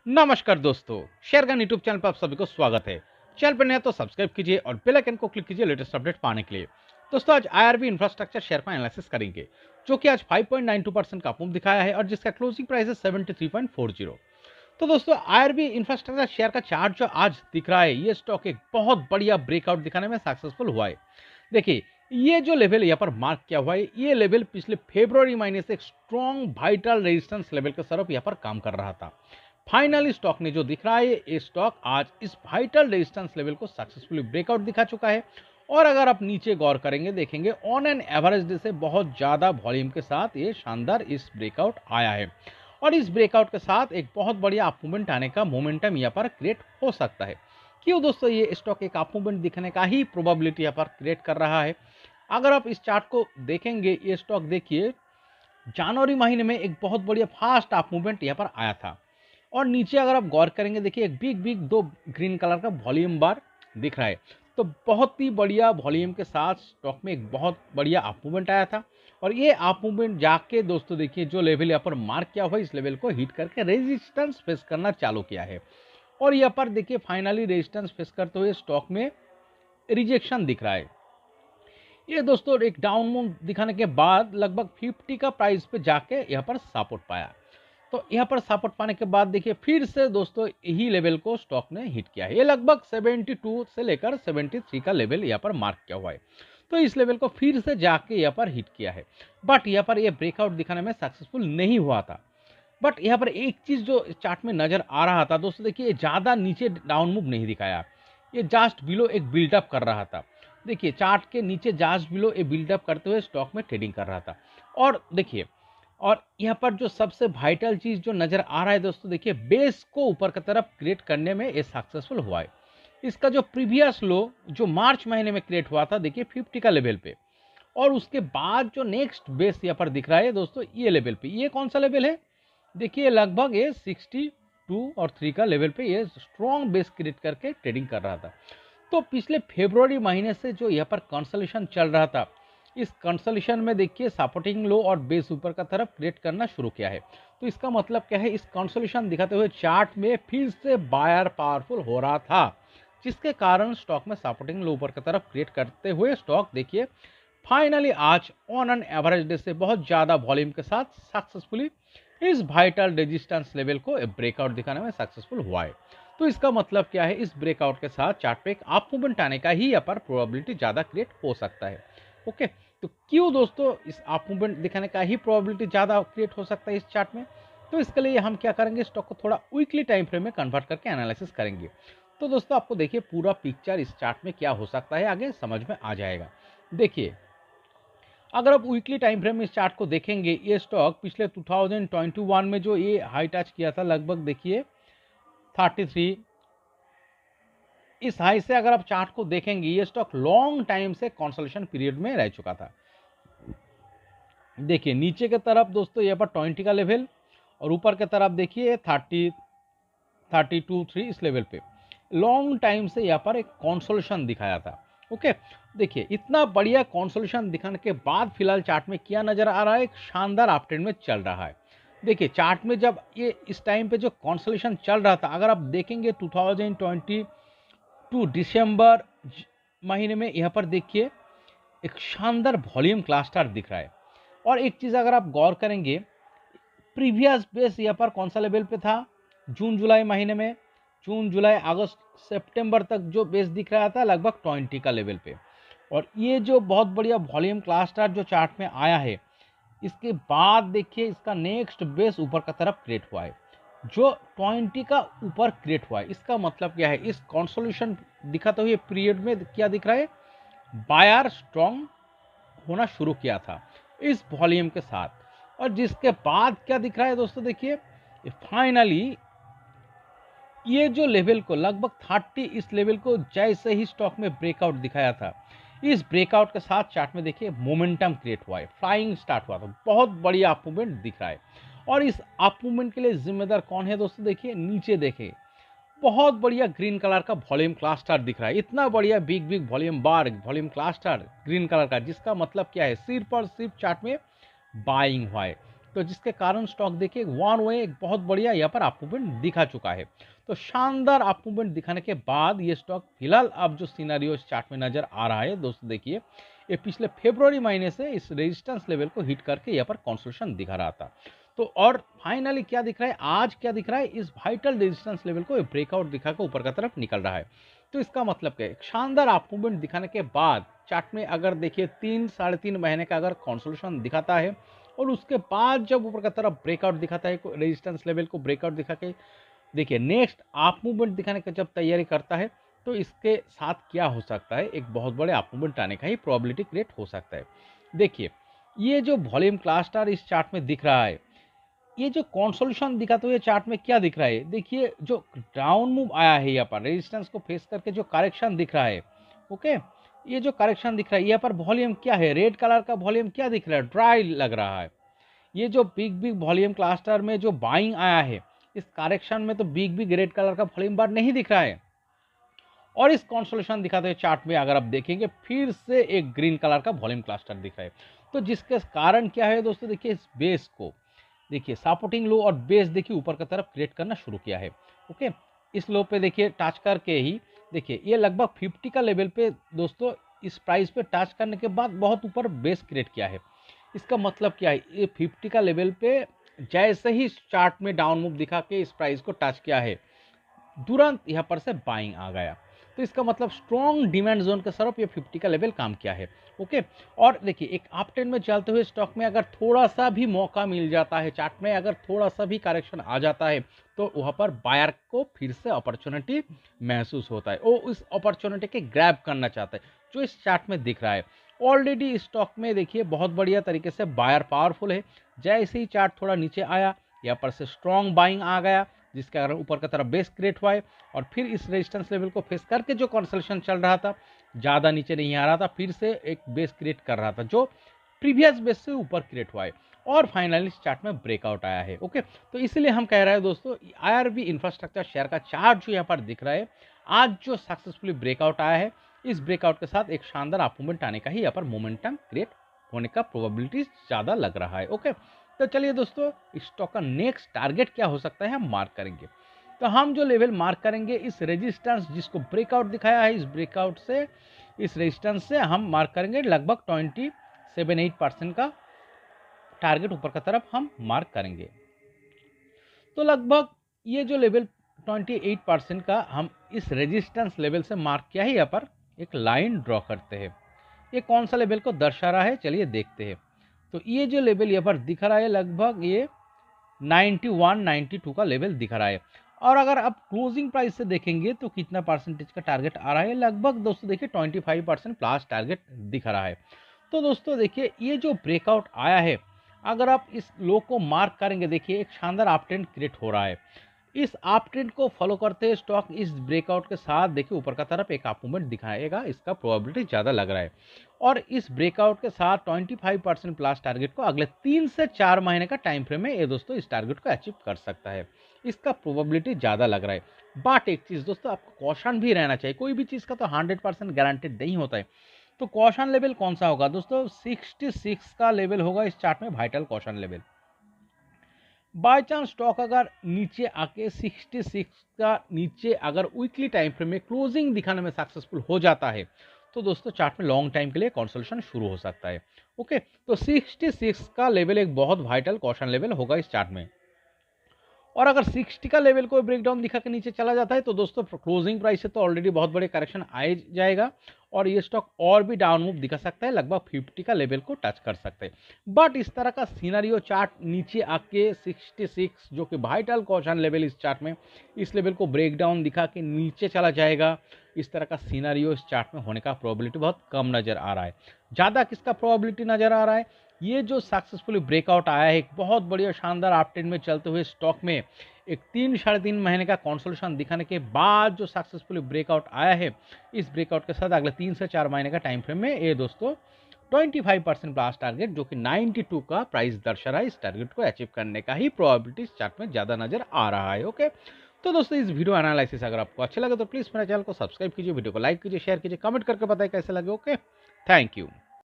नमस्कार दोस्तों, शेयरगन YouTube channel पर आप सभी को स्वागत है। चैनल पर नया तो सब्सक्राइब कीजिए और बेल आइकन को क्लिक कीजिए लेटेस्ट अपडेट पाने के लिए। दोस्तों आज आईआरबी इंफ्रास्ट्रक्चर शेयर का एनालिसिस करेंगे, जो कि आज 5.92% का अप दिखाया है और जिसका क्लोजिंग प्राइस है 73.40। तो दोस्तों आईआरबी इंफ्रास्ट्रक्चर शेयर का चार्ट जो आज दिख रहा है, ये स्टॉक एक बहुत बढ़िया ब्रेकआउट दिखाने में सक्सेसफुल हुआ है। देखिए, ये जो लेवल यहाँ पर मार्क किया हुआ है, ये लेवल पिछले फरवरी महीने से एक स्ट्रॉन्ग वाइटल रेजिस्टेंस लेवल के तरफ यहाँ पर काम कर रहा था। फाइनली स्टॉक ने जो दिख रहा है, ये स्टॉक आज इस वाइटल रेजिस्टेंस लेवल को सक्सेसफुली ब्रेकआउट दिखा चुका है। और अगर आप नीचे गौर करेंगे, देखेंगे ऑन एन एवरेज डे से बहुत ज्यादा वॉल्यूम के साथ ये शानदार इस ब्रेकआउट आया है। और इस ब्रेकआउट के साथ एक बहुत बढ़िया अप मूवमेंट आने का मोमेंटम यहाँ पर क्रिएट हो सकता है। क्यों दोस्तों, ये स्टॉक एक अप मूवमेंट दिखने का ही प्रोबेबिलिटी यहाँ पर क्रिएट कर रहा है। अगर आप इस चार्ट को देखेंगे, ये स्टॉक देखिए जनवरी महीने में एक बहुत बढ़िया फास्ट अप मूवमेंट यहाँ पर आया था। और नीचे अगर आप गौर करेंगे, देखिए एक बिग बिग दो ग्रीन कलर का वॉल्यूम बार दिख रहा है। तो बहुत ही बढ़िया वॉल्यूम के साथ स्टॉक में एक बहुत बढ़िया अप मूवमेंट आया था। और ये अप मूवमेंट जाके दोस्तों देखिए जो लेवल यहाँ पर मार्क किया हुआ है, इस लेवल को हिट करके रेजिस्टेंस फेस करना चालू किया है। और यहाँ पर देखिए फाइनली रेजिस्टेंस फेस करते हुए स्टॉक में रिजेक्शन दिख रहा है। ये दोस्तों एक डाउन मूव दिखाने के बाद लगभग 50 का प्राइस पे जाके यहाँ पर सपोर्ट पाया। तो यहाँ पर सपोर्ट पाने के बाद देखिए फिर से दोस्तों यही लेवल को स्टॉक ने हिट किया है। ये लगभग 72 से लेकर 73 का लेवल यहाँ पर मार्क किया हुआ है। तो इस लेवल को फिर से जाके यहाँ पर हिट किया है, बट यहाँ पर ये ब्रेकआउट दिखाने में सक्सेसफुल नहीं हुआ था। बट यहाँ पर एक चीज जो चार्ट में नजर आ रहा था दोस्तों, देखिए ये ज्यादा नीचे डाउन मूव नहीं दिखाया, ये जस्ट बिलो एक बिल्डअप कर रहा था। देखिए चार्ट के नीचे जस्ट बिलो ए बिल्डअप करते हुए स्टॉक में ट्रेडिंग कर रहा था। और देखिए, और यहाँ पर जो सबसे वाइटल चीज जो नजर आ रहा है दोस्तों, देखिए बेस को ऊपर की तरफ क्रिएट करने में ये सक्सेसफुल हुआ है। इसका जो प्रीवियस लो जो मार्च महीने में क्रिएट हुआ था, देखिए 50 का लेवल पे, और उसके बाद जो नेक्स्ट बेस यहाँ पर दिख रहा है दोस्तों, ये लेवल पे, ये कौन सा लेवल है, देखिए लगभग ये 62 और 3 का लेवल पे ये स्ट्रॉन्ग बेस क्रिएट करके ट्रेडिंग कर रहा था। तो पिछले फरवरी महीने से जो यहाँ पर कंसोलिडेशन चल रहा था, इस कंसोलिडेशन में देखिए सपोर्टिंग लो और बेस ऊपर का तरफ क्रिएट करना शुरू किया है। तो इसका मतलब क्या है, इस कंसोलिडेशन दिखाते हुए चार्ट में फिर से बायर पावरफुल हो रहा था, जिसके कारण स्टॉक में सपोर्टिंग लो ऊपर की तरफ क्रिएट करते हुए स्टॉक देखिए फाइनली आज ऑन एन एवरेज डे से बहुत ज्यादा वॉल्यूम के साथ सक्सेसफुली इस वाइटल रेजिस्टेंस लेवल को ब्रेकआउट दिखाने में सक्सेसफुल हुआ है। तो इसका मतलब क्या है, इस ब्रेकआउट के साथ चार्ट पे एक अप मूवमेंट आने का ही यहाँ पर प्रोबेबिलिटी ज्यादा क्रिएट हो सकता है। ओके, तो क्यों दोस्तों इस अप मूवमेंट दिखाने का ही प्रोबेबिलिटी ज्यादा क्रिएट हो सकता है इस चार्ट में। तो इसके लिए हम क्या करेंगे, स्टॉक को थोड़ा वीकली टाइम फ्रेम में कन्वर्ट करके एनालिसिस करेंगे। तो दोस्तों आपको देखिए पूरा पिक्चर इस चार्ट में क्या हो सकता है आगे समझ में आ जाएगा। देखिए, अगर आप वीकली टाइम फ्रेम में इस चार्ट को देखेंगे, ये स्टॉक पिछले 2021 में जो ये हाई टच किया था, लगभग देखिए 33, इस हाई से अगर आप चार्ट को देखेंगे, ये स्टॉक लॉन्ग टाइम से कंसोलिडेशन पीरियड में रह चुका था। देखिए नीचे की तरफ दोस्तों यहाँ पर 20 का लेवल, और ऊपर की तरफ देखिए 30, 32, 3 इस लेवल पे लॉन्ग टाइम से यहाँ पर एक कंसोलिडेशन दिखाया था। ओके, देखिए इतना बढ़िया कंसोलिडेशन दिखाने के बाद फिलहाल चार्ट में क्या नजर आ रहा है, एक शानदार अपट्रेंड में चल रहा है। देखिए चार्ट में जब ये इस टाइम पे जो कंसोलिडेशन चल रहा था, अगर आप देखेंगे 2022 दिसंबर महीने में, यहाँ पर देखिए एक शानदार वॉल्यूम क्लस्टर दिख रहा है। और एक चीज अगर आप गौर करेंगे, प्रीवियस बेस यहाँ पर कौन सा लेवल पे था, जून जुलाई महीने में, जून जुलाई अगस्त सितंबर तक जो बेस दिख रहा था लगभग 20 का लेवल पे। और ये जो बहुत बढ़िया वॉल्यूम क्लस्टर जो चार्ट में आया है, इसके बाद देखिए इसका नेक्स्ट बेस ऊपर का तरफ क्रिएट हुआ है, जो 20 का ऊपर क्रिएट हुआ है। इसका मतलब क्या है, इस कंसोलिडेशन दिखाते हुए पीरियड में क्या दिख रहा है, बायर स्ट्रॉन्ग होना शुरू किया था इस वॉल्यूम के साथ। और जिसके बाद क्या दिख रहा है दोस्तों, देखिए फाइनली ये जो लेवल को लगभग 30, इस लेवल को जैसे ही स्टॉक में ब्रेकआउट दिखाया था, इस ब्रेकआउट के साथ चार्ट में देखिए मोमेंटम क्रिएट हुआ है, फ्लाइंग स्टार्ट हुआ था, बहुत बढ़िया अप मूवमेंट दिख रहा है। और इस अप मूवमेंट के लिए जिम्मेदार कौन है दोस्तों, देखिए नीचे देखिए बहुत बढ़िया ग्रीन कलर का वॉल्यूम क्लस्टर दिख रहा है, इतना बढ़िया बिग बिग वॉल्यूम बार वॉल्यूम क्लस्टर ग्रीन कलर का, जिसका मतलब क्या है, सिर्फ और सिर्फ चार्ट में बाइंग हुआ है। तो जिसके कारण स्टॉक देखिए वन वे एक बहुत बढ़िया यहाँ पर अप मूवमेंट दिखा चुका है। तो शानदार अप मूवमेंट दिखाने के बाद ये स्टॉक फिलहाल अब जो सिनेरियो इस चार्ट में नजर आ रहा है दोस्तों, देखिए ये पिछले फरवरी महीने से इस रेजिस्टेंस लेवल को हिट करके यहाँ पर कंसोलिडेशन दिखा रहा था। तो और फाइनली क्या दिख रहा है, आज क्या दिख रहा है, इस वाइटल रेजिस्टेंस लेवल को ब्रेकआउट दिखा के ऊपर की तरफ निकल रहा है। तो इसका मतलब क्या है, शानदार अप मूवमेंट दिखाने के बाद चार्ट में अगर देखिए 3-3.5 महीने का अगर कंसोलिडेशन दिखाता है और उसके बाद जब ऊपर की तरफ ब्रेकआउट दिखाता है, रेजिस्टेंस लेवल को ब्रेकआउट दिखा के देखिए नेक्स्ट अप मूवमेंट दिखाने की जब तैयारी करता है, तो इसके साथ क्या हो सकता है, एक बहुत बड़े अप मूवमेंट आने का ही प्रोबेबिलिटी क्रिएट हो सकता है। देखिए ये जो वॉल्यूम क्लस्टर इस चार्ट में दिख रहा है, ये जो कंसोलिडेशन दिखाते हुए चार्ट में क्या दिख रहा है, देखिए जो डाउन मूव आया है यहाँ पर रेजिस्टेंस को फेस करके जो करेक्शन दिख रहा है, ओके, ये जो करेक्शन दिख रहा है यहाँ पर वॉल्यूम क्या है, रेड कलर का वॉल्यूम क्या दिख रहा है, ड्राई लग रहा है। ये जो बिग वॉल्यूम क्लस्टर में जो बाइंग आया है, इस करेक्शन में तो बिग रेड कलर का वॉल्यूम बार नहीं दिख रहा है। और इस कंसोलिडेशन दिखाते हुए चार्ट में अगर आप देखेंगे फिर से एक ग्रीन कलर का वॉल्यूम क्लस्टर दिख रहा है। तो जिसके कारण क्या है दोस्तों, देखिए इस बेस को देखिए सपोर्टिंग लो और बेस देखिए ऊपर की तरफ क्रिएट करना शुरू किया है। ओके, इस लो पे देखिए टच करके ही देखिए ये लगभग 50 का लेवल पे दोस्तों इस प्राइस पे टच करने के बाद बहुत ऊपर बेस क्रिएट किया है। इसका मतलब क्या है, ये 50 का लेवल पे जैसे ही चार्ट में डाउन मूव दिखा के इस प्राइस को टच किया है, तुरंत यहाँ पर से बाइंग आ गया। तो इसका मतलब स्ट्रॉन्ग डिमांड जोन के तरफ ये 50 का लेवल काम किया है। ओके, और देखिए एक अप ट्रेंड में चलते हुए स्टॉक में अगर थोड़ा सा भी मौका मिल जाता है, चार्ट में अगर थोड़ा सा भी करेक्शन आ जाता है, तो वहाँ पर बायर को फिर से अपॉर्चुनिटी महसूस होता है, वो उस अपॉर्चुनिटी के ग्रैब करना चाहता है, जो इस चार्ट में दिख रहा है। ऑलरेडी स्टॉक में देखिए बहुत बढ़िया तरीके से बायर पावरफुल है। जैसे ही चार्ट थोड़ा नीचे आया, यहाँ पर से स्ट्रॉन्ग बाइंग आ गया, जिसके कारण ऊपर की तरफ बेस क्रिएट हुआ है और फिर इस रेजिस्टेंस लेवल को फेस करके जो कंसोलिडेशन चल रहा था, ज़्यादा नीचे नहीं आ रहा था, फिर से एक बेस क्रिएट कर रहा था जो प्रीवियस बेस से ऊपर क्रिएट हुआ है और फाइनली इस चार्ट में ब्रेकआउट आया है। ओके, तो इसलिए हम कह रहे हैं दोस्तों, आईआरबी इंफ्रास्ट्रक्चर शेयर का चार्ट जो यहाँ पर दिख रहा है, आज जो सक्सेसफुली ब्रेकआउट आया है, इस ब्रेकआउट के साथ एक शानदार अप मूवमेंट आने का ही यहाँ पर मोमेंटम क्रिएट होने का प्रोबेबिलिटी ज़्यादा लग रहा है। ओके, तो चलिए दोस्तों, स्टॉक का नेक्स्ट टारगेट क्या हो सकता है हम मार्क करेंगे। तो हम जो लेवल मार्क करेंगे, इस रेजिस्टेंस जिसको ब्रेकआउट दिखाया है, इस ब्रेकआउट से इस रेजिस्टेंस से हम मार्क करेंगे लगभग 27-8% का टारगेट ऊपर की तरफ हम मार्क करेंगे। तो लगभग ये जो लेवल 28% का हम इस रेजिस्टेंस लेवल से मार्क किया है, यहाँ पर एक लाइन ड्रॉ करते हैं। ये कौन सा लेवल को दर्शा रहा है, चलिए देखते हैं। तो ये जो लेवल यहाँ पर दिख रहा है, लगभग ये 91-92 का लेवल दिख रहा है। और अगर आप क्लोजिंग प्राइस से देखेंगे तो कितना परसेंटेज का टारगेट आ रहा है, लगभग दोस्तों देखिए 25% प्लस टारगेट दिख रहा है। तो दोस्तों देखिए ये जो ब्रेकआउट आया है, अगर आप इस लो को मार्क करेंगे, देखिए एक शानदार अप ट्रेंड क्रिएट हो रहा है। इस अप ट्रेंड को फॉलो करते हुए स्टॉक इस ब्रेकआउट के साथ देखिए ऊपर का तरफ एक अप मूवमेंट दिखाएगा, इसका प्रोबेबिलिटी ज़्यादा लग रहा है। और इस ब्रेकआउट के साथ 25% प्लस टारगेट को अगले 3 से 4 महीने का टाइम फ्रेम में ये दोस्तों इस टारगेट को अचीव कर सकता है, इसका प्रोबेबिलिटी ज़्यादा लग रहा है। बट एक चीज़ दोस्तों, आपको कॉशन भी रहना चाहिए, कोई भी चीज़ का तो 100% गारंटेड नहीं होता है। तो कॉशन लेवल कौन सा होगा दोस्तों, 66 का लेवल होगा इस चार्ट में vital caution level. By chance stock अगर नीचे आके 66 का नीचे अगर वीकली टाइम फ्रेम में क्लोजिंग दिखाने में सक्सेसफुल हो जाता है, तो दोस्तों चार्ट में लॉन्ग टाइम के लिए कंसोलिडेशन शुरू हो सकता है। ओके, तो 66 का लेवल एक बहुत वाइटल कॉशन लेवल होगा इस चार्ट में। और अगर 60 का लेवल को ब्रेकडाउन दिखा के नीचे चला जाता है, तो दोस्तों क्लोजिंग प्राइस से तो ऑलरेडी बहुत बड़े करेक्शन आ जाएगा और ये स्टॉक और भी डाउन मूव दिखा सकता है, लगभग 50 का लेवल को टच कर सकते हैं। बट इस तरह का सीनारियो चार्ट नीचे आके 66 जो कि वाइटल कॉशन लेवल इस चार्ट में, इस लेवल को ब्रेकडाउन दिखा के नीचे चला जाएगा, इस तरह का सीनारियो इस चार्ट में होने का प्रोबेबिलिटी बहुत कम नजर आ रहा है। ज़्यादा किसका प्रोबेबिलिटी नजर आ रहा है, ये जो सक्सेसफुली ब्रेकआउट आया है, एक बहुत बढ़िया शानदार अप ट्रेंड में चलते हुए स्टॉक में एक 3-3.5 महीने का कंसोलिडेशन दिखाने के बाद जो सक्सेसफुली ब्रेकआउट आया है, इस ब्रेकआउट के साथ अगले 3 से 4 महीने का टाइम फ्रेम में ये दोस्तों 25% प्लस टारगेट जो कि 92 का प्राइस दर्शा रहा है, इस टारगेट को अचीव करने का ही प्रोबेबिलिटी चार्ट में ज़्यादा नजर आ रहा है। ओके, तो दोस्तों इस वीडियो एनालिसिस अगर आपको अच्छा लगे तो प्लीज़ मेरे चैनल को सब्सक्राइब कीजिए, वीडियो को लाइक कीजिए, शेयर कीजिए, कमेंट करके बताइए कैसे लगे। Okay, thank you.